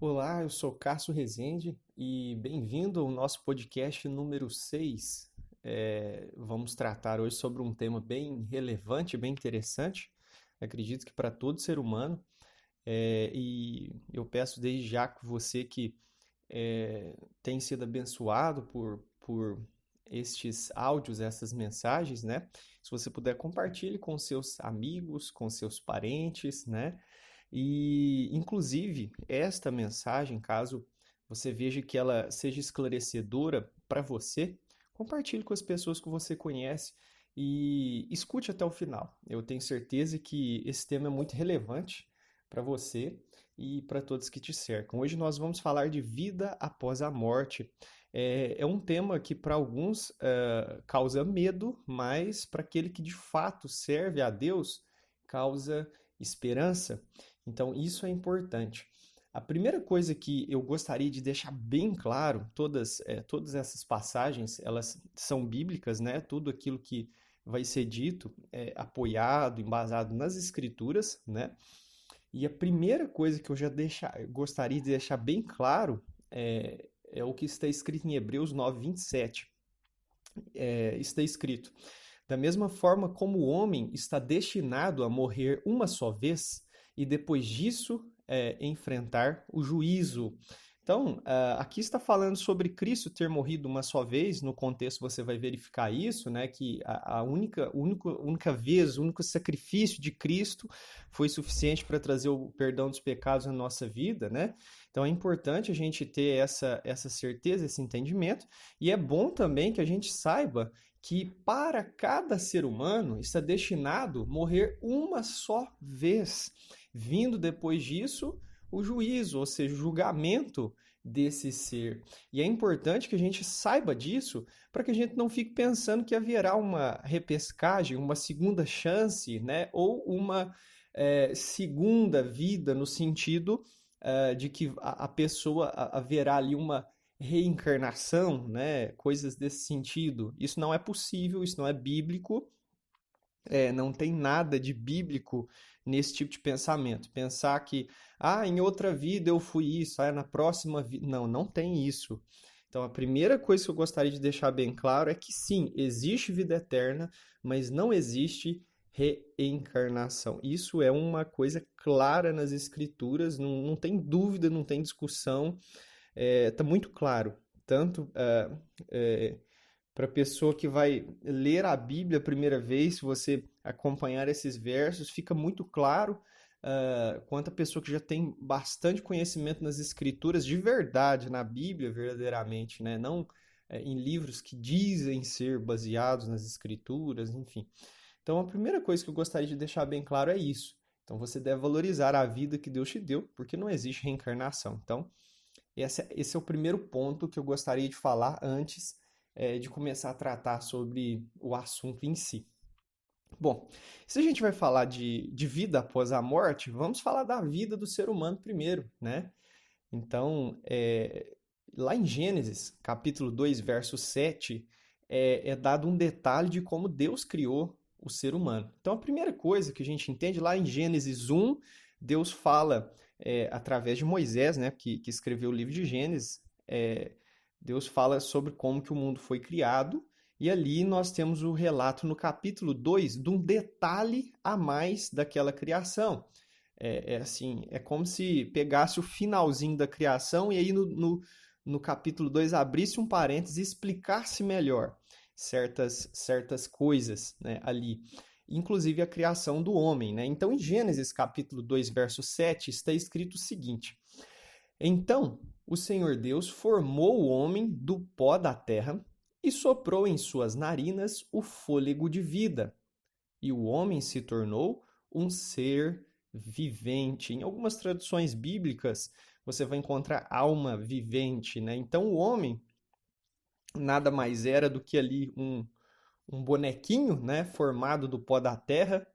Olá, eu sou Cássio Rezende e bem-vindo ao nosso podcast número 6. Vamos tratar hoje sobre um tema bem relevante, bem interessante, acredito que para todo ser humano. E eu peço desde já que você que tem sido abençoado por estes áudios, essas mensagens, né? Se você puder, compartilhe com seus amigos, com seus parentes, né? E, inclusive, esta mensagem, caso você veja que ela seja esclarecedora para você, compartilhe com as pessoas que você conhece e escute até o final. Eu tenho certeza que esse tema é muito relevante para você e para todos que te cercam. Hoje nós vamos falar de vida após a morte. É um tema que para alguns causa medo, mas para aquele que de fato serve a Deus, causa esperança. Então, isso é importante. A primeira coisa que eu gostaria de deixar bem claro, todas essas passagens, elas são bíblicas, né? Tudo aquilo que vai ser dito é apoiado, embasado nas escrituras, né? E a primeira coisa que gostaria de deixar bem claro é o que está escrito em Hebreus 9, 27. Está escrito: da mesma forma como o homem está destinado a morrer uma só vez e depois disso enfrentar o juízo. Então, aqui está falando sobre Cristo ter morrido uma só vez. No contexto você vai verificar isso, né? Que a única vez, o único sacrifício de Cristo foi suficiente para trazer o perdão dos pecados na nossa vida, né? Então é importante a gente ter essa certeza, esse entendimento, e é bom também que a gente saiba que para cada ser humano está destinado morrer uma só vez, vindo depois disso o juízo, ou seja, o julgamento desse ser. E é importante que a gente saiba disso para que a gente não fique pensando que haverá uma repescagem, uma segunda chance, né? Ou uma segunda vida no sentido de que a pessoa haverá ali uma reencarnação, né? Coisas desse sentido. Isso não é possível, isso não é bíblico, não tem nada de bíblico nesse tipo de pensamento. Pensar que, em outra vida eu fui isso, na próxima vida. Não, não tem isso. Então, a primeira coisa que eu gostaria de deixar bem claro é que sim, existe vida eterna, mas não existe reencarnação. Isso é uma coisa clara nas Escrituras, não tem dúvida, não tem discussão, está muito claro. Tanto para a pessoa que vai ler a Bíblia a primeira vez, se você acompanhar esses versos, fica muito claro quanto a pessoa que já tem bastante conhecimento nas Escrituras, de verdade, na Bíblia, verdadeiramente, né? Não em livros que dizem ser baseados nas Escrituras, enfim. Então, a primeira coisa que eu gostaria de deixar bem claro é isso. Então, você deve valorizar a vida que Deus te deu, porque não existe reencarnação. Então, esse é o primeiro ponto que eu gostaria de falar antes de começar a tratar sobre o assunto em si. Bom, se a gente vai falar de vida após a morte, vamos falar da vida do ser humano primeiro, né? Então, lá em Gênesis, capítulo 2, verso 7, é dado um detalhe de como Deus criou o ser humano. Então, a primeira coisa que a gente entende lá em Gênesis 1, Deus fala através de Moisés, né, que escreveu o livro de Gênesis, Deus fala sobre como que o mundo foi criado, e ali nós temos o relato no capítulo 2 de um detalhe a mais daquela criação. Assim, é como se pegasse o finalzinho da criação e aí no capítulo 2 abrisse um parênteses e explicasse melhor certas coisas, né, ali. Inclusive a criação do homem, né? Então, em Gênesis capítulo 2, verso 7, está escrito o seguinte: então o Senhor Deus formou o homem do pó da terra e soprou em suas narinas o fôlego de vida, e o homem se tornou um ser vivente. Em algumas traduções bíblicas, você vai encontrar alma vivente, né? Então, o homem nada mais era do que ali um bonequinho, né? Formado do pó da terra.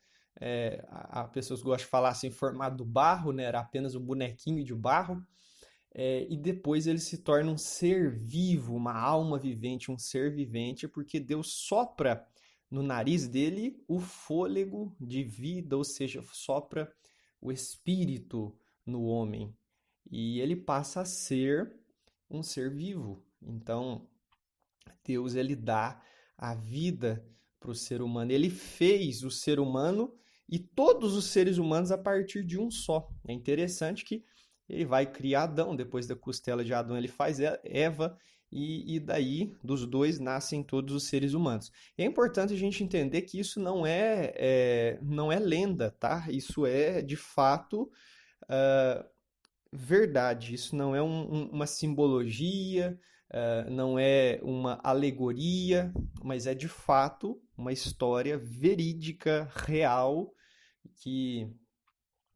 A pessoas gostam de falar assim, formado do barro, né? Era apenas um bonequinho de barro. E depois ele se torna um ser vivo, uma alma vivente, um ser vivente, porque Deus sopra no nariz dele o fôlego de vida, ou seja, sopra o espírito no homem. e ele passa a ser um ser vivo. Então, Deus ele dá a vida para o ser humano. Ele fez o ser humano e todos os seres humanos a partir de um só. É interessante que ele vai criar Adão, depois da costela de Adão ele faz Eva, e daí dos dois nascem todos os seres humanos. E é importante a gente entender que isso não é lenda, tá? Isso é de fato verdade. Isso não é uma simbologia, não é uma alegoria, mas é de fato uma história verídica, real, que,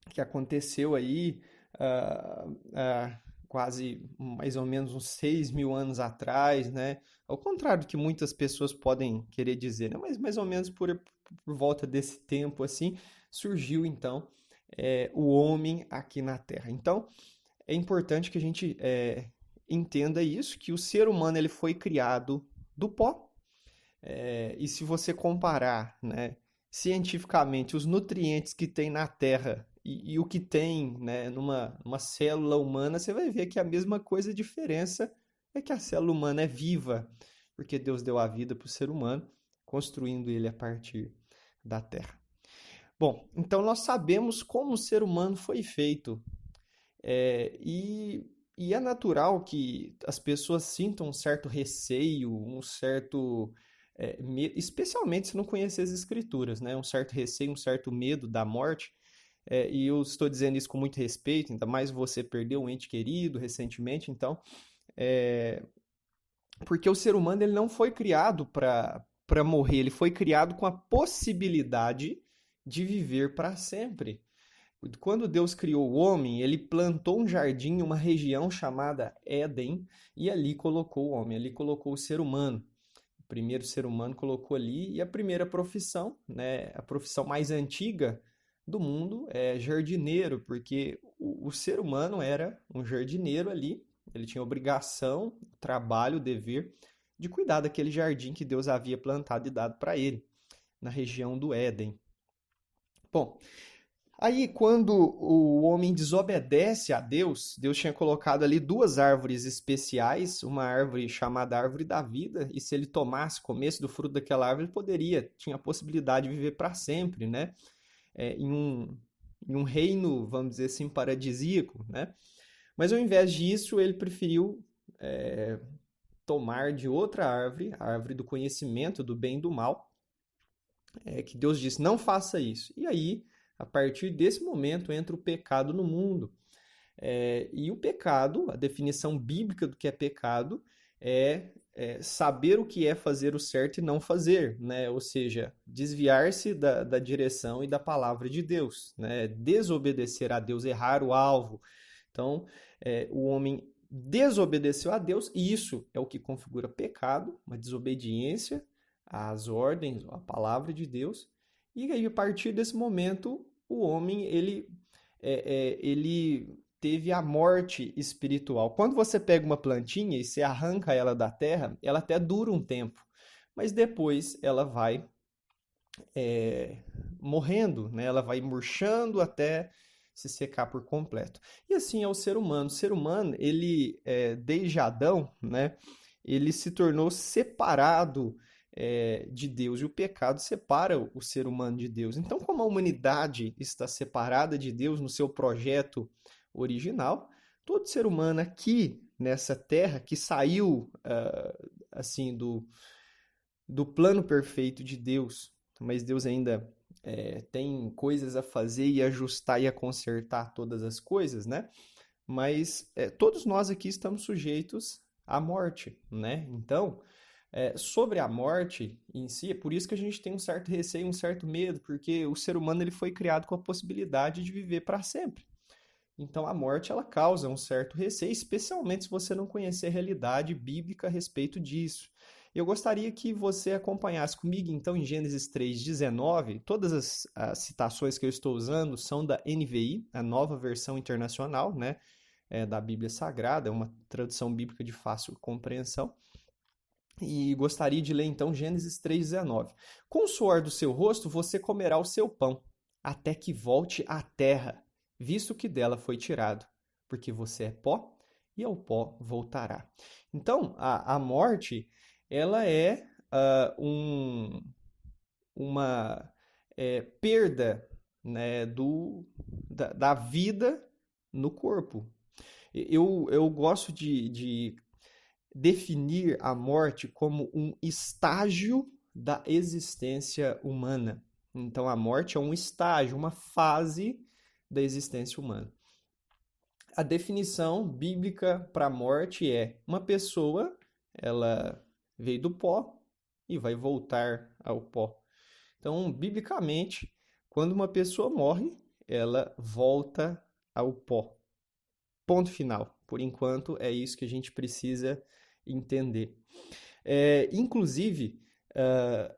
que aconteceu aí ah, quase mais ou menos uns 6.000 anos atrás, né? Ao contrário do que muitas pessoas podem querer dizer, né? Mas mais ou menos por volta desse tempo assim, surgiu então o homem aqui na Terra. Então, é importante que a gente entenda isso, que o ser humano ele foi criado do pó, e se você comparar, né, cientificamente os nutrientes que tem na Terra e o que tem, né, numa célula humana, você vai ver que a mesma coisa, a diferença é que a célula humana é viva, porque Deus deu a vida para o ser humano, construindo ele a partir da Terra. Bom, então nós sabemos como o ser humano foi feito. E é natural que as pessoas sintam um certo receio, um certo medo, especialmente se não conhecer as escrituras, né? Um certo receio, um certo medo da morte. E eu estou dizendo isso com muito respeito, ainda mais você perdeu um ente querido recentemente, então, porque o ser humano ele não foi criado para morrer, ele foi criado com a possibilidade de viver para sempre. Quando Deus criou o homem, ele plantou um jardim em uma região chamada Éden e ali colocou o homem, ali colocou o ser humano. O primeiro ser humano colocou ali e a primeira profissão, né, a profissão mais antiga do mundo é jardineiro, porque o ser humano era um jardineiro ali, ele tinha obrigação, trabalho, dever de cuidar daquele jardim que Deus havia plantado e dado para ele, na região do Éden. Bom, aí, quando o homem desobedece a Deus, Deus tinha colocado ali duas árvores especiais, uma árvore chamada árvore da vida, e se ele tomasse, comesse do fruto daquela árvore, ele tinha a possibilidade de viver para sempre, né? Em um reino, vamos dizer assim, paradisíaco, né? Mas ao invés disso, ele preferiu tomar de outra árvore, a árvore do conhecimento do bem e do mal, que Deus disse, não faça isso. E aí, a partir desse momento, entra o pecado no mundo. E o pecado, a definição bíblica do que é pecado, é saber o que é fazer o certo e não fazer, né? Ou seja, desviar-se da direção e da palavra de Deus, né? Desobedecer a Deus, errar o alvo. Então, o homem desobedeceu a Deus e isso é o que configura pecado, uma desobediência às ordens, à palavra de Deus. E aí, a partir desse momento, o homem ele teve a morte espiritual. Quando você pega uma plantinha e você arranca ela da terra, ela até dura um tempo, mas depois ela vai morrendo, né? Ela vai murchando até se secar por completo. E assim é o ser humano. O ser humano, ele, desde Adão, né? Ele se tornou separado de Deus e o pecado separa o ser humano de Deus. Então, como a humanidade está separada de Deus no seu projeto original, todo ser humano aqui nessa terra que saiu assim do plano perfeito de Deus, mas Deus ainda tem coisas a fazer e ajustar e a consertar todas as coisas, né? Mas todos nós aqui estamos sujeitos à morte, né? Então, sobre a morte em si, é por isso que a gente tem um certo receio, um certo medo, porque o ser humano ele foi criado com a possibilidade de viver para sempre. Então a morte ela causa um certo receio, especialmente se você não conhecer a realidade bíblica a respeito disso. Eu gostaria que você acompanhasse comigo então em Gênesis 3:19. Todas as citações que eu estou usando são da NVI, a Nova Versão Internacional, né, da Bíblia Sagrada, é uma tradução bíblica de fácil compreensão. E gostaria de ler então Gênesis 3:19. Com o suor do seu rosto você comerá o seu pão, até que volte à terra, visto que dela foi tirado. porque você é pó e ao pó voltará. Então, a morte, ela é uma perda, né, da vida no corpo. Eu gosto de definir a morte como um estágio da existência humana. Então, a morte é um estágio, uma fase da existência humana. A definição bíblica para a morte é uma pessoa, ela veio do pó e vai voltar ao pó. Então, biblicamente, quando uma pessoa morre, ela volta ao pó. Ponto final. Por enquanto, é isso que a gente precisa entender. Inclusive,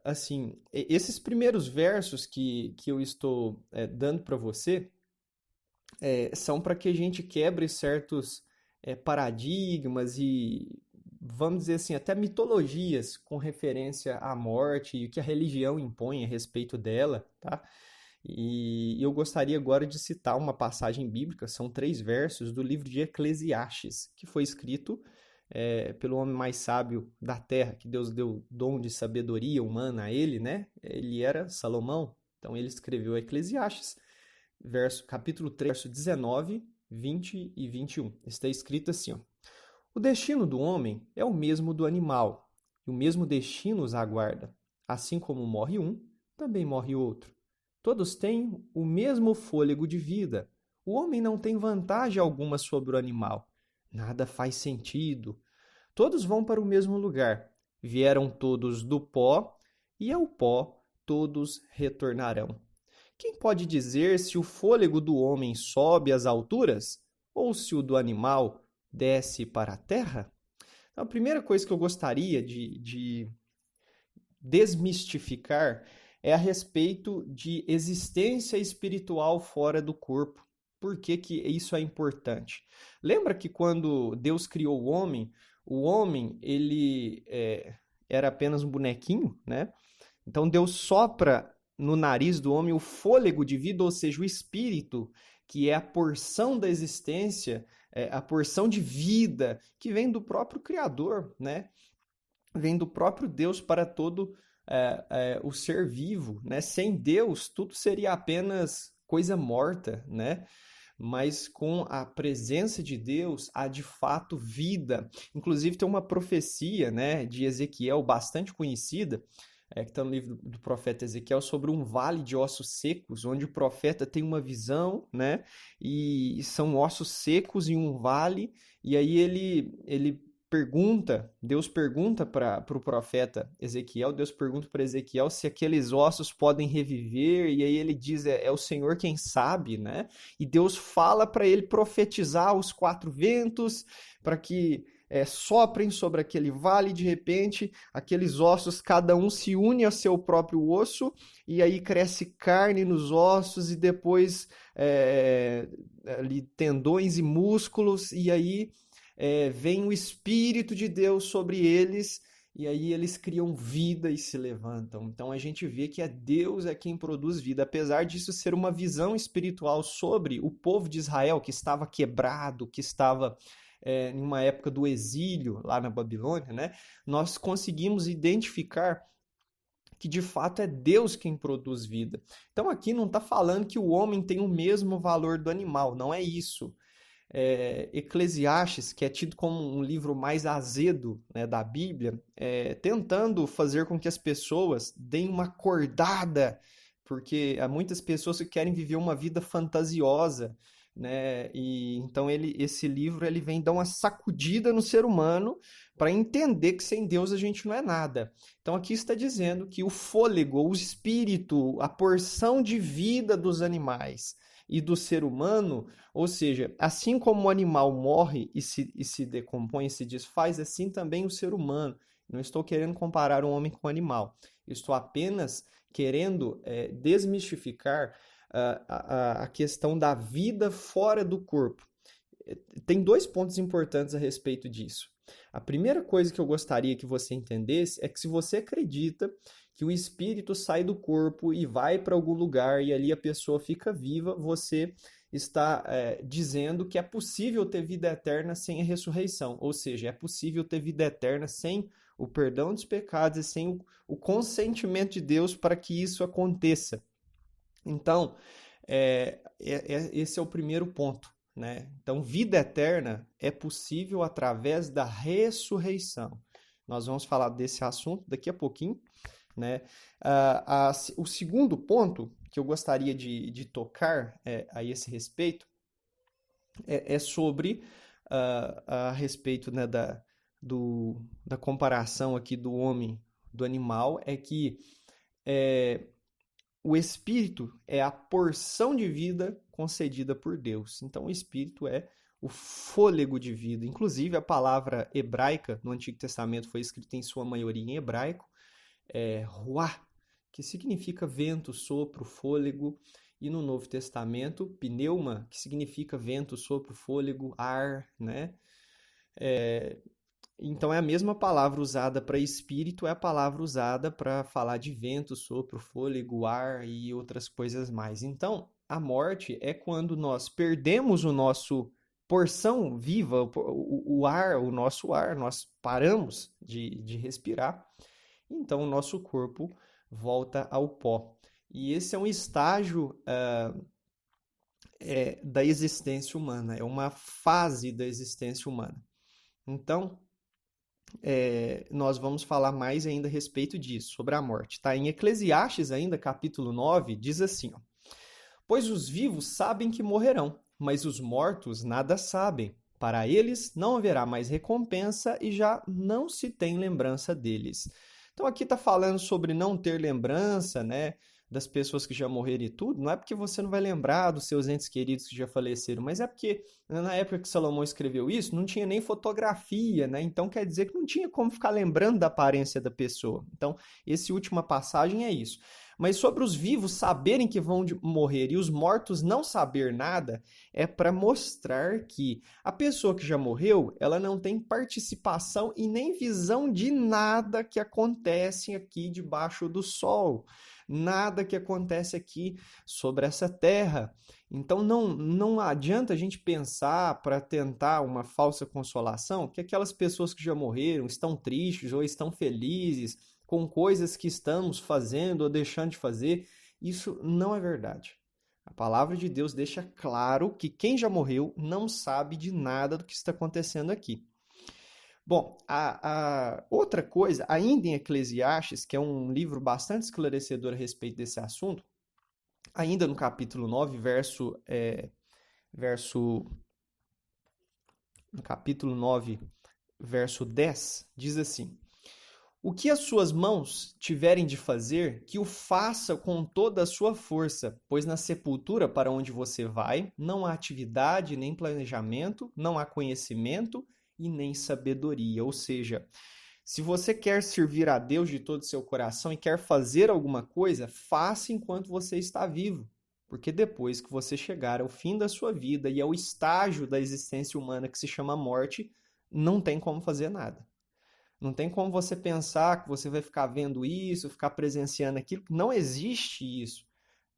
assim, esses primeiros versos que eu estou dando para você são para que a gente quebre certos paradigmas e, vamos dizer assim, até mitologias com referência à morte e o que a religião impõe a respeito dela, tá? E eu gostaria agora de citar uma passagem bíblica, são 3 versos do livro de Eclesiastes, que foi escrito pelo homem mais sábio da terra, que Deus deu dom de sabedoria humana a ele, né? Ele era Salomão, então ele escreveu Eclesiastes, capítulo 3, verso 19, 20 e 21. Está escrito assim, ó: o destino do homem é o mesmo do animal, e o mesmo destino os aguarda. Assim como morre um, também morre outro. Todos têm o mesmo fôlego de vida. O homem não tem vantagem alguma sobre o animal. Nada faz sentido. Todos vão para o mesmo lugar. Vieram todos do pó, e ao pó todos retornarão. Quem pode dizer se o fôlego do homem sobe às alturas ou se o do animal desce para a terra? Então, a primeira coisa que eu gostaria de desmistificar é a respeito de existência espiritual fora do corpo. Por que que isso é importante? Lembra que quando Deus criou o homem ele era apenas um bonequinho, né? Então Deus sopra no nariz do homem o fôlego de vida, ou seja, o espírito, que é a porção da existência, a porção de vida que vem do próprio Criador, né? Vem do próprio Deus para todo o ser vivo, né? Sem Deus, tudo seria apenas coisa morta, né? Mas com a presença de Deus há de fato vida. Inclusive tem uma profecia, né, de Ezequiel bastante conhecida, que está no livro do profeta Ezequiel, sobre um vale de ossos secos, onde o profeta tem uma visão, né, e são ossos secos em um vale, e aí ele pergunta, Deus pergunta para o profeta Ezequiel, Deus pergunta para Ezequiel se aqueles ossos podem reviver, e aí ele diz, é o Senhor quem sabe, né? E Deus fala para ele profetizar os 4 ventos, para que soprem sobre aquele vale, de repente, aqueles ossos, cada um se une ao seu próprio osso, e aí cresce carne nos ossos, e depois ali, tendões e músculos, e aí vem o Espírito de Deus sobre eles, e aí eles criam vida e se levantam. Então a gente vê que Deus é quem produz vida, apesar disso ser uma visão espiritual sobre o povo de Israel, que estava quebrado, que estava em uma época do exílio lá na Babilônia, né? Nós conseguimos identificar que de fato é Deus quem produz vida. Então aqui não está falando que o homem tem o mesmo valor do animal, não é isso. Eclesiastes, que é tido como um livro mais azedo, né, da Bíblia, tentando fazer com que as pessoas deem uma acordada, porque há muitas pessoas que querem viver uma vida fantasiosa, né? E então esse livro ele vem dar uma sacudida no ser humano para entender que sem Deus a gente não é nada. Então aqui está dizendo que o fôlego, o espírito, a porção de vida dos animais e do ser humano, ou seja, assim como o animal morre e se decompõe, se desfaz, assim também o ser humano. Não estou querendo comparar um homem com um animal. Estou apenas querendo desmistificar a questão da vida fora do corpo. Tem 2 pontos importantes a respeito disso. A primeira coisa que eu gostaria que você entendesse é que se você acredita que o espírito sai do corpo e vai para algum lugar e ali a pessoa fica viva, você está dizendo que é possível ter vida eterna sem a ressurreição, ou seja, é possível ter vida eterna sem o perdão dos pecados e sem o consentimento de Deus para que isso aconteça. Então, esse é o primeiro ponto, né? Então, vida eterna é possível através da ressurreição. Nós vamos falar desse assunto daqui a pouquinho, né? O segundo ponto que eu gostaria de tocar a esse respeito é sobre a respeito, né, da comparação aqui do homem, do animal, é que o Espírito é a porção de vida concedida por Deus. Então, o Espírito é o fôlego de vida. Inclusive, a palavra hebraica no Antigo Testamento foi escrita em sua maioria em hebraico, ruah, que significa vento, sopro, fôlego, e no Novo Testamento, pneuma, que significa vento, sopro, fôlego, ar, né? Então é a mesma palavra usada para espírito, é a palavra usada para falar de vento, sopro, fôlego, ar e outras coisas mais. Então, a morte é quando nós perdemos o nosso porção viva, o ar, o nosso ar, nós paramos de respirar, então o nosso corpo volta ao pó. E esse é um estágio da existência humana, é uma fase da existência humana. Então, nós vamos falar mais ainda a respeito disso, sobre a morte. Tá? Em Eclesiastes, ainda, capítulo 9, diz assim, ó, pois os vivos sabem que morrerão, mas os mortos nada sabem. Para eles não haverá mais recompensa e já não se tem lembrança deles. Então aqui está falando sobre não ter lembrança, né, das pessoas que já morreram e tudo. Não é porque você não vai lembrar dos seus entes queridos que já faleceram, mas é porque na época que Salomão escreveu isso, não tinha nem fotografia, né? Então quer dizer que não tinha como ficar lembrando da aparência da pessoa. Então, essa última passagem é isso. Mas sobre os vivos saberem que vão morrer e os mortos não saber nada, é para mostrar que a pessoa que já morreu, ela não tem participação e nem visão de nada que acontece aqui debaixo do sol. Nada que acontece aqui sobre essa terra. Então não adianta a gente pensar para tentar uma falsa consolação que aquelas pessoas que já morreram estão tristes ou estão felizes com coisas que estamos fazendo ou deixando de fazer. Isso não é verdade. A palavra de Deus deixa claro que quem já morreu não sabe de nada do que está acontecendo aqui. Bom, a outra coisa, ainda em Eclesiastes, que é um livro bastante esclarecedor a respeito desse assunto, ainda no capítulo 9, no capítulo 9, verso 10, diz assim: o que as suas mãos tiverem de fazer, que o faça com toda a sua força, pois na sepultura para onde você vai, não há atividade nem planejamento, não há conhecimento e nem sabedoria. Ou seja, se você quer servir a Deus de todo o seu coração e quer fazer alguma coisa, faça enquanto você está vivo. Porque depois que você chegar ao fim da sua vida e ao estágio da existência humana que se chama morte, não tem como fazer nada. Não tem como você pensar que você vai ficar vendo isso, ficar presenciando aquilo. Não existe isso.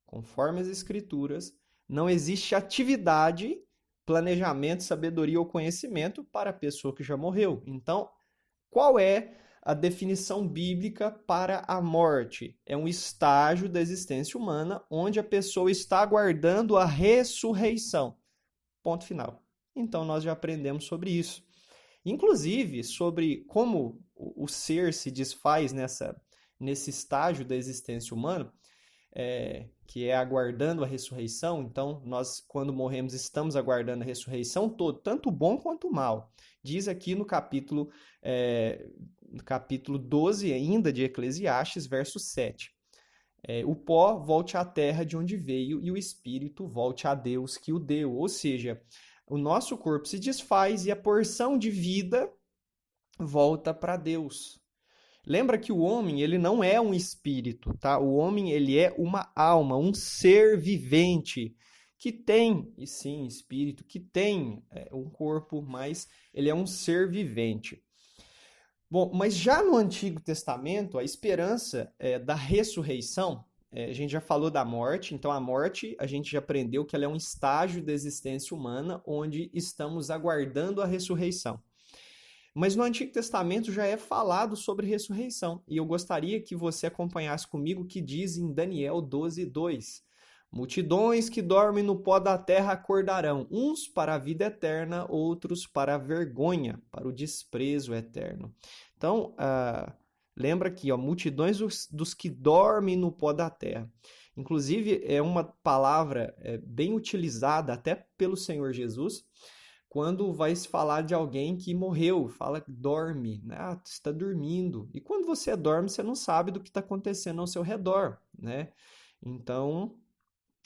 Conforme as Escrituras, não existe atividade, planejamento, sabedoria ou conhecimento para a pessoa que já morreu. Então, qual é a definição bíblica para a morte? É um estágio da existência humana onde a pessoa está aguardando a ressurreição. Ponto final. Então, nós já aprendemos sobre isso. Inclusive, sobre como o ser se desfaz nesse estágio da existência humana, que é aguardando a ressurreição. Então, nós, quando morremos, estamos aguardando a ressurreição todo, tanto o bom quanto o mal. Diz aqui no capítulo 12 ainda de Eclesiastes, verso 7. O pó volte à terra de onde veio e o espírito volte a Deus que o deu. Ou seja, o nosso corpo se desfaz e a porção de vida volta para Deus. Lembra que o homem, ele não é um espírito, tá? O homem, ele é uma alma, um ser vivente que tem, e sim, espírito, que tem um corpo, mas ele é um ser vivente. Bom, mas já no Antigo Testamento, a esperança da ressurreição a gente já falou da morte, então a morte a gente já aprendeu que ela é um estágio da existência humana onde estamos aguardando a ressurreição. Mas no Antigo Testamento já é falado sobre ressurreição, e eu gostaria que você acompanhasse comigo o que diz em Daniel 12:2. Multidões que dormem no pó da terra acordarão, uns para a vida eterna, outros para a vergonha, para o desprezo eterno. Então, lembra aqui, ó, multidões dos que dormem no pó da terra. Inclusive, é uma palavra bem utilizada até pelo Senhor Jesus, quando vai se falar de alguém que morreu, fala que dorme, né? Ah, você está dormindo. E quando você dorme, você não sabe do que está acontecendo ao seu redor, né? Então,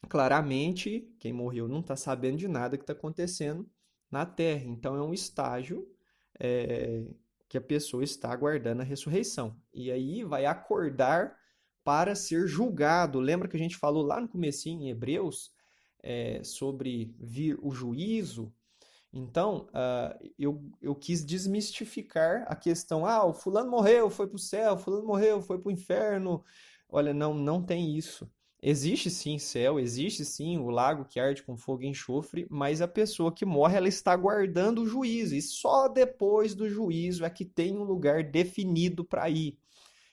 claramente, quem morreu não está sabendo de nada que está acontecendo na Terra. Então, é um estágio que a pessoa está aguardando a ressurreição. E aí vai acordar para ser julgado. Lembra que a gente falou lá no comecinho, em Hebreus, sobre vir o juízo? Então, eu quis desmistificar a questão, o fulano morreu, foi para o céu, o fulano morreu, foi para o inferno. Olha, não tem isso. Existe sim céu, existe sim o lago que arde com fogo e enxofre, mas a pessoa que morre, ela está aguardando o juízo, e só depois do juízo é que tem um lugar definido para ir.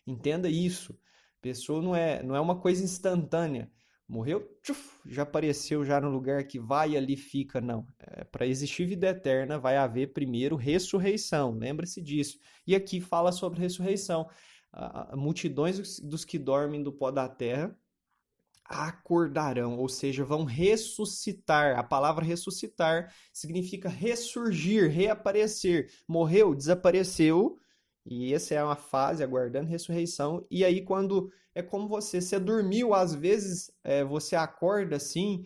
Entenda isso. A pessoa não é uma coisa instantânea. Morreu, tchuf, já apareceu já no lugar que vai e ali fica. Não. Para existir vida eterna, vai haver primeiro ressurreição. Lembre-se disso. E aqui fala sobre ressurreição. Multidões dos que dormem do pó da terra acordarão, ou seja, vão ressuscitar. A palavra ressuscitar significa ressurgir, reaparecer. Morreu, desapareceu, e essa é uma fase aguardando ressurreição. E aí, quando é como você dormiu, às vezes você acorda assim,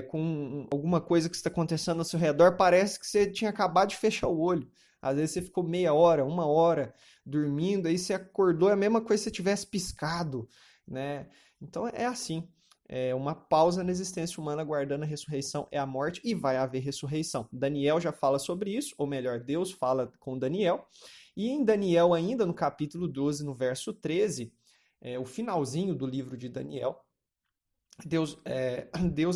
com alguma coisa que está acontecendo ao seu redor, parece que você tinha acabado de fechar o olho. Às vezes você ficou meia hora, uma hora dormindo, aí você acordou, é a mesma coisa se você tivesse piscado, né? Então é assim, é uma pausa na existência humana aguardando a ressurreição, é a morte e vai haver ressurreição. Daniel já fala sobre isso, ou melhor, Deus fala com Daniel. E em Daniel ainda, no capítulo 12, no verso 13, o finalzinho do livro de Daniel, Deus,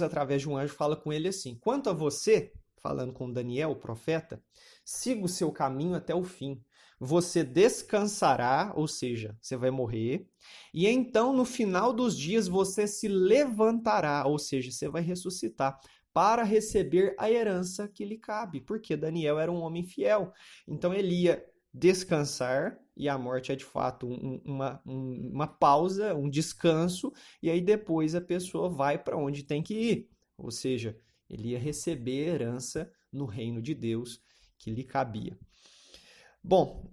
através de um anjo, fala com ele assim: quanto a você, falando com Daniel, o profeta, siga o seu caminho até o fim. Você descansará, ou seja, você vai morrer, e então no final dos dias você se levantará, ou seja, você vai ressuscitar, para receber a herança que lhe cabe, porque Daniel era um homem fiel. Então ele ia descansar, e a morte é de fato uma pausa, um descanso, e aí depois a pessoa vai para onde tem que ir, ou seja, ele ia receber a herança no reino de Deus que lhe cabia. Bom,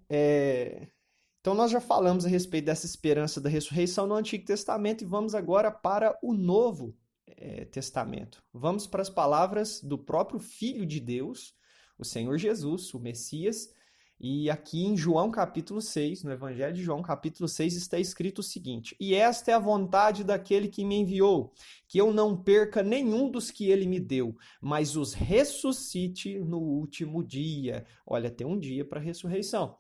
então nós já falamos a respeito dessa esperança da ressurreição no Antigo Testamento e vamos agora para o Novo Testamento. Vamos para as palavras do próprio Filho de Deus, o Senhor Jesus, o Messias, e aqui em João capítulo 6, no Evangelho de João capítulo 6, está escrito o seguinte: e esta é a vontade daquele que me enviou, que eu não perca nenhum dos que ele me deu, mas os ressuscite no último dia. Olha, tem um dia para a ressurreição.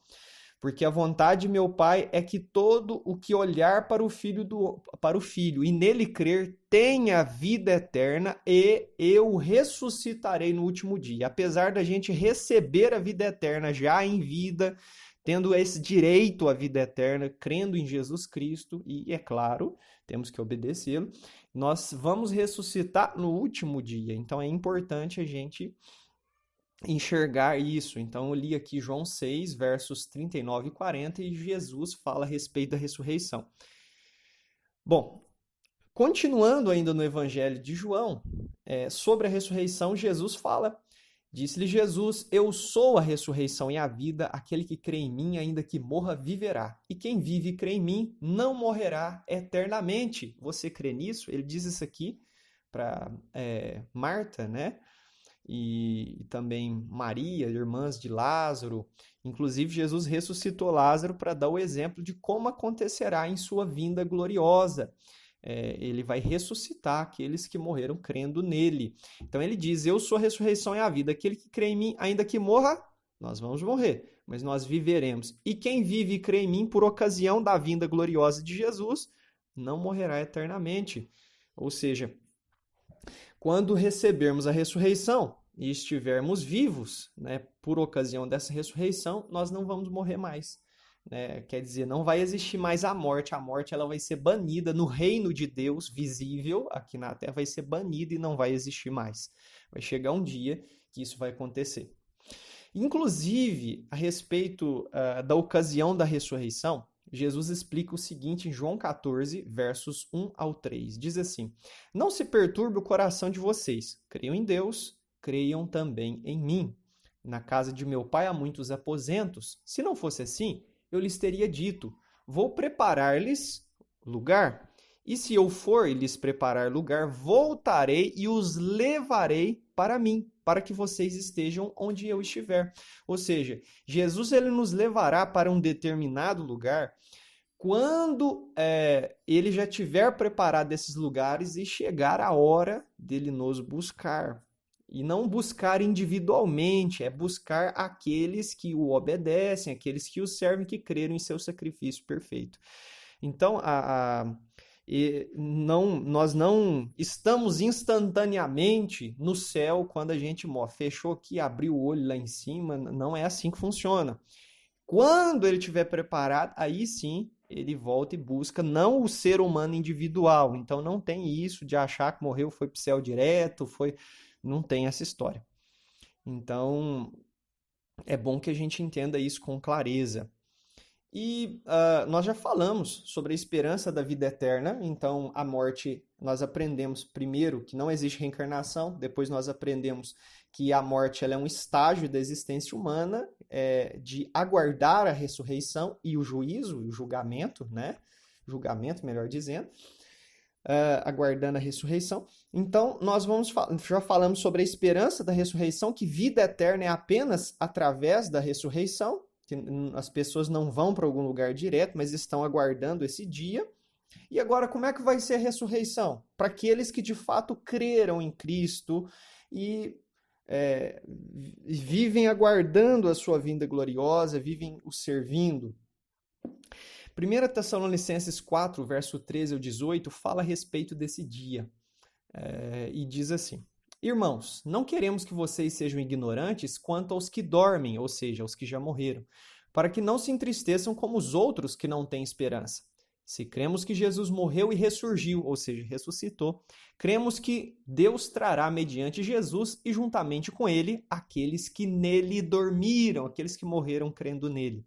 Porque a vontade de meu Pai é que todo o que olhar para o Filho e nele crer tenha vida eterna, e eu ressuscitarei no último dia. Apesar da gente receber a vida eterna já em vida, tendo esse direito à vida eterna, crendo em Jesus Cristo, e é claro, temos que obedecê-lo, nós vamos ressuscitar no último dia. Então é importante a gente enxergar isso. Então eu li aqui João 6, versos 39 e 40, e Jesus fala a respeito da ressurreição. Bom, continuando ainda no Evangelho de João, sobre a ressurreição, Jesus fala: disse-lhe Jesus: eu sou a ressurreição e a vida, aquele que crê em mim, ainda que morra, viverá. E quem vive e crê em mim, não morrerá eternamente. Você crê nisso? Ele diz isso aqui para Marta, né? E também Maria, irmãs de Lázaro. Inclusive, Jesus ressuscitou Lázaro para dar o exemplo de como acontecerá em sua vinda gloriosa. Ele vai ressuscitar aqueles que morreram crendo nele. Então ele diz: eu sou a ressurreição e a vida. Aquele que crê em mim, ainda que morra, nós vamos morrer, mas nós viveremos. E quem vive e crê em mim por ocasião da vinda gloriosa de Jesus, não morrerá eternamente. Ou seja, quando recebermos a ressurreição e estivermos vivos, né, por ocasião dessa ressurreição, nós não vamos morrer mais. Né? Quer dizer, não vai existir mais a morte. A morte ela vai ser banida no reino de Deus, visível aqui na Terra, vai ser banida e não vai existir mais. Vai chegar um dia que isso vai acontecer. Inclusive, a respeito da ocasião da ressurreição, Jesus explica o seguinte em João 14, versos 1 ao 3. Diz assim: Não se perturbe o coração de vocês. Creiam em Deus, creiam também em mim. Na casa de meu pai há muitos aposentos. Se não fosse assim, eu lhes teria dito: Vou preparar-lhes lugar. E se eu for e lhes preparar lugar, voltarei e os levarei para mim, para que vocês estejam onde eu estiver. Ou seja, Jesus ele nos levará para um determinado lugar quando ele já tiver preparado esses lugares e chegar a hora dele nos buscar. E não buscar individualmente, é buscar aqueles que o obedecem, aqueles que o servem, que creram em seu sacrifício perfeito. Então, nós não estamos instantaneamente no céu quando a gente morre. Fechou aqui, abriu o olho lá em cima, não é assim que funciona. Quando ele estiver preparado, aí sim ele volta e busca, não o ser humano individual. Então não tem isso de achar que morreu, foi para o céu direto, não tem essa história. Então é bom que a gente entenda isso com clareza. E nós já falamos sobre a esperança da vida eterna. Então, a morte, nós aprendemos primeiro que não existe reencarnação, depois nós aprendemos que a morte ela é um estágio da existência humana, de aguardar a ressurreição e o juízo, o julgamento, né? Julgamento, melhor dizendo, aguardando a ressurreição. Então, já falamos sobre a esperança da ressurreição, que vida eterna é apenas através da ressurreição. As pessoas não vão para algum lugar direto, mas estão aguardando esse dia. E agora, como é que vai ser a ressurreição? Para aqueles que de fato creram em Cristo e vivem aguardando a sua vinda gloriosa, vivem o servindo. 1 Tessalonicenses 4, verso 13 ao 18, fala a respeito desse dia. E diz assim: Irmãos, não queremos que vocês sejam ignorantes quanto aos que dormem, ou seja, aos que já morreram, para que não se entristeçam como os outros que não têm esperança. Se cremos que Jesus morreu e ressurgiu, ou seja, ressuscitou, cremos que Deus trará mediante Jesus e juntamente com ele aqueles que nele dormiram, aqueles que morreram crendo nele.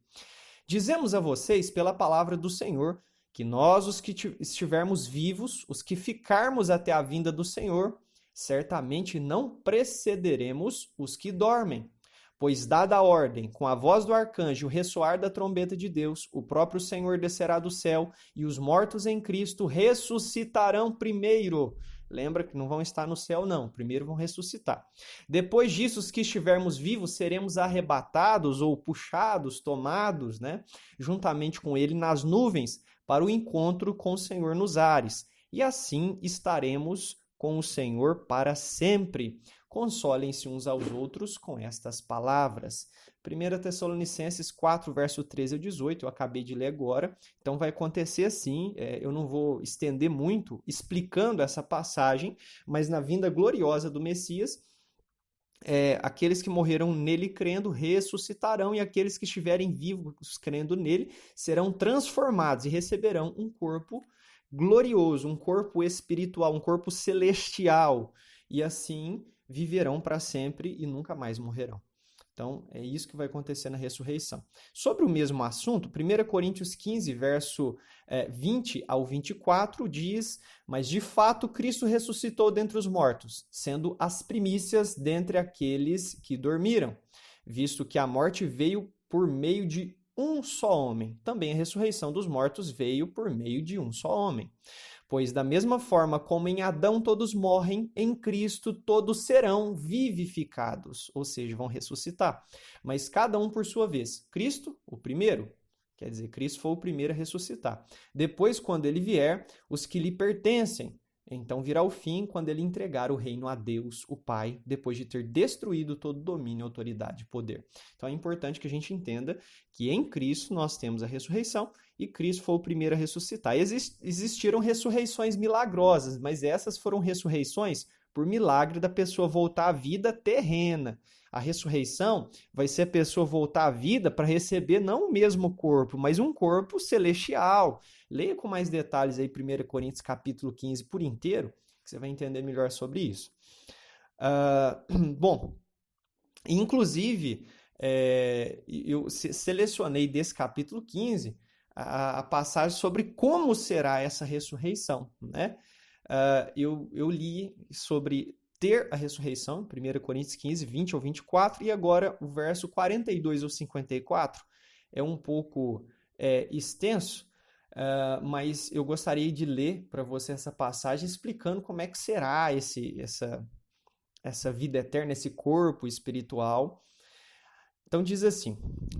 Dizemos a vocês pela palavra do Senhor que nós, os que estivermos vivos, os que ficarmos até a vinda do Senhor, certamente não precederemos os que dormem. Pois, dada a ordem, com a voz do arcanjo, o ressoar da trombeta de Deus, o próprio Senhor descerá do céu e os mortos em Cristo ressuscitarão primeiro. Lembra que não vão estar no céu, não. Primeiro vão ressuscitar. Depois disso, os que estivermos vivos seremos arrebatados ou puxados, tomados, né, juntamente com ele nas nuvens para o encontro com o Senhor nos ares. E assim estaremos com o Senhor para sempre. Consolem-se uns aos outros com estas palavras. 1 Tessalonicenses 4, verso 13 ao 18, eu acabei de ler agora. Então vai acontecer assim, eu não vou estender muito explicando essa passagem, mas na vinda gloriosa do Messias, aqueles que morreram nele crendo ressuscitarão, e aqueles que estiverem vivos crendo nele serão transformados e receberão um corpo glorioso, um corpo espiritual, um corpo celestial, e assim viverão para sempre e nunca mais morrerão. Então, é isso que vai acontecer na ressurreição. Sobre o mesmo assunto, 1 Coríntios 15, verso 20 ao 24, diz: Mas de fato Cristo ressuscitou dentre os mortos, sendo as primícias dentre aqueles que dormiram, visto que a morte veio por meio de um só homem. Também a ressurreição dos mortos veio por meio de um só homem. Pois da mesma forma como em Adão todos morrem, em Cristo todos serão vivificados, ou seja, vão ressuscitar. Mas cada um por sua vez. Cristo, o primeiro, quer dizer, Cristo foi o primeiro a ressuscitar. Depois, quando ele vier, os que lhe pertencem, Então virá o fim quando ele entregar o reino a Deus, o Pai, depois de ter destruído todo domínio, autoridade e poder. Então é importante que a gente entenda que em Cristo nós temos a ressurreição e Cristo foi o primeiro a ressuscitar. Existiram ressurreições milagrosas, mas essas foram ressurreições por milagre da pessoa voltar à vida terrena. A ressurreição vai ser a pessoa voltar à vida para receber não o mesmo corpo, mas um corpo celestial. Leia com mais detalhes aí 1 Coríntios capítulo 15 por inteiro, que você vai entender melhor sobre isso. Bom, inclusive, eu selecionei desse capítulo 15 a passagem sobre como será essa ressurreição, né? Eu li sobre ter a ressurreição, 1 Coríntios 15, 20 ao 24, e agora o verso 42 ao 54 é um pouco extenso, mas eu gostaria de ler para você essa passagem explicando como é que será essa vida eterna, esse corpo espiritual. Então diz assim,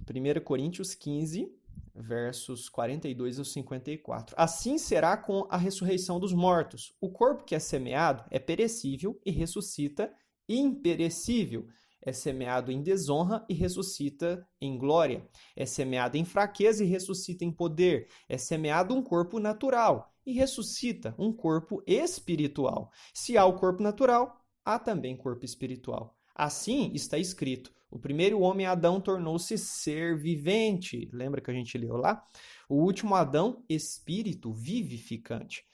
1 Coríntios 15, versos 42 ao 54. Assim será com a ressurreição dos mortos. O corpo que é semeado é perecível e ressuscita imperecível. É semeado em desonra e ressuscita em glória. É semeado em fraqueza e ressuscita em poder. É semeado um corpo natural e ressuscita um corpo espiritual. Se há o corpo natural, há também corpo espiritual. Assim está escrito: o primeiro homem, Adão, tornou-se ser vivente. Lembra que a gente leu lá? O último Adão, espírito vivificante.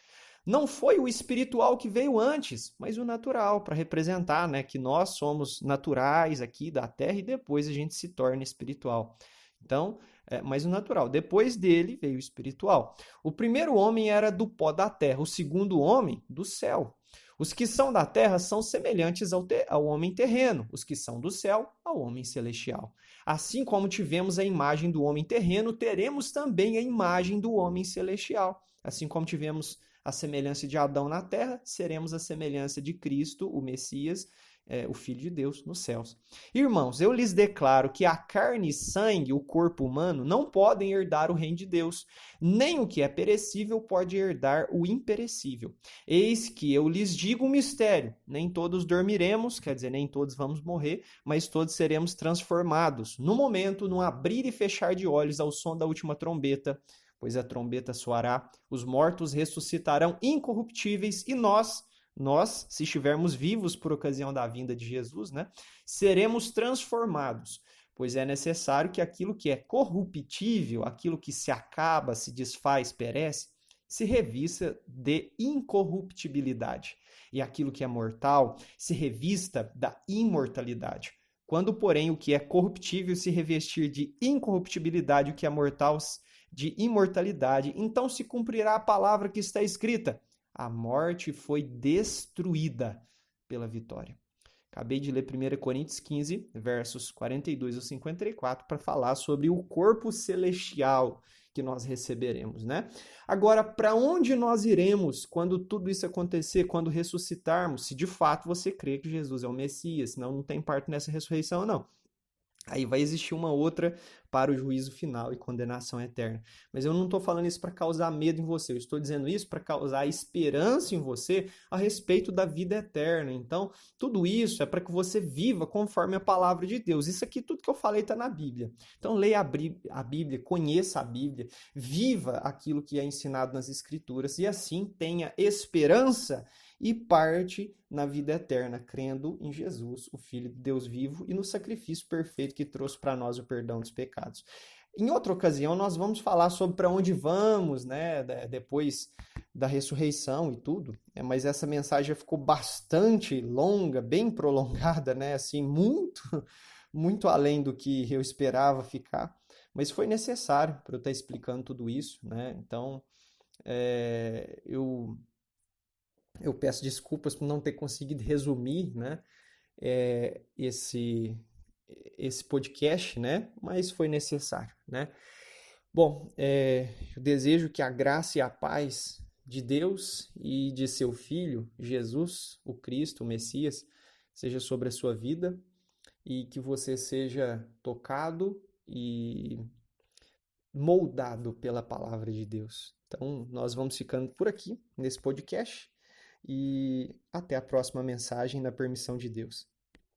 Não foi o espiritual que veio antes, mas o natural, para representar, né, que nós somos naturais aqui da terra e depois a gente se torna espiritual. Então, mas o natural. Depois dele veio o espiritual. O primeiro homem era do pó da terra, o segundo homem do céu. Os que são da terra são semelhantes ao homem terreno, os que são do céu, ao homem celestial. Assim como tivemos a imagem do homem terreno, teremos também a imagem do homem celestial. Assim como tivemos a semelhança de Adão na terra, seremos a semelhança de Cristo, o Messias, o Filho de Deus, nos céus. Irmãos, eu lhes declaro que a carne e sangue, o corpo humano, não podem herdar o reino de Deus, nem o que é perecível pode herdar o imperecível. Eis que eu lhes digo um mistério: nem todos dormiremos, quer dizer, nem todos vamos morrer, mas todos seremos transformados, no momento, num abrir e fechar de olhos, ao som da última trombeta. Pois a trombeta soará, os mortos ressuscitarão incorruptíveis e nós, se estivermos vivos por ocasião da vinda de Jesus, né, seremos transformados, pois é necessário que aquilo que é corruptível, aquilo que se acaba, se desfaz, perece, se revista de incorruptibilidade, e aquilo que é mortal se revista da imortalidade. Quando, porém, o que é corruptível se revestir de incorruptibilidade, o que é mortal de imortalidade, então se cumprirá a palavra que está escrita: a morte foi destruída pela vitória. Acabei de ler 1 Coríntios 15, versos 42 a 54, para falar sobre o corpo celestial que nós receberemos, né? Agora, para onde nós iremos quando tudo isso acontecer, quando ressuscitarmos, se de fato você crê que Jesus é o Messias, senão não tem parte nessa ressurreição, não. Aí vai existir uma outra para o juízo final e condenação eterna. Mas eu não estou falando isso para causar medo em você, eu estou dizendo isso para causar esperança em você a respeito da vida eterna. Então, tudo isso é para que você viva conforme a palavra de Deus. Isso aqui, tudo que eu falei, está na Bíblia. Então, leia a Bíblia, conheça a Bíblia, viva aquilo que é ensinado nas Escrituras e assim tenha esperança e parte na vida eterna, crendo em Jesus, o Filho de Deus vivo, e no sacrifício perfeito que trouxe para nós o perdão dos pecados. Em outra ocasião, nós vamos falar sobre para onde vamos, né, depois da ressurreição e tudo, mas essa mensagem já ficou bastante longa, bem prolongada, né, assim, muito além do que eu esperava ficar, mas foi necessário para eu estar explicando tudo isso, né, então eu peço desculpas por não ter conseguido resumir, né, esse podcast, né, mas foi necessário, né. Bom, eu desejo que a graça e a paz de Deus e de seu Filho, Jesus, o Cristo, o Messias, seja sobre a sua vida e que você seja tocado e moldado pela palavra de Deus. Então, nós vamos ficando por aqui nesse podcast e até a próxima mensagem, na permissão de Deus.